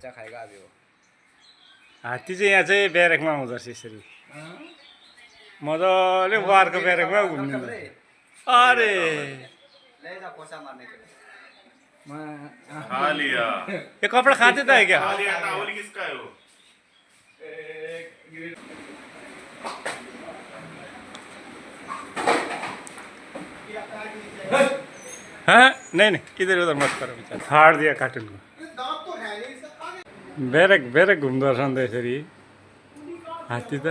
बच्चा खाएगा अभी वो। हात्ती चाहिँ यहाँ चाहिँ ब्यारेकमा आउँदो रहेछ यसरी मजाले वारको ब्यारेकमा घुम्नु। अरे ले जा पोछा मारने के लिए। खा लिया। ये कपड़ा खाते था क्या? खा लिया। टावल किसका है वो? हाँ नहीं नहीं इधर उधर मत करो बेचारा फाड़ दिया कार्टून को। ब्यारेक ब्यारेक घुम्दो रहेछ नि त यसरी हात्ती त।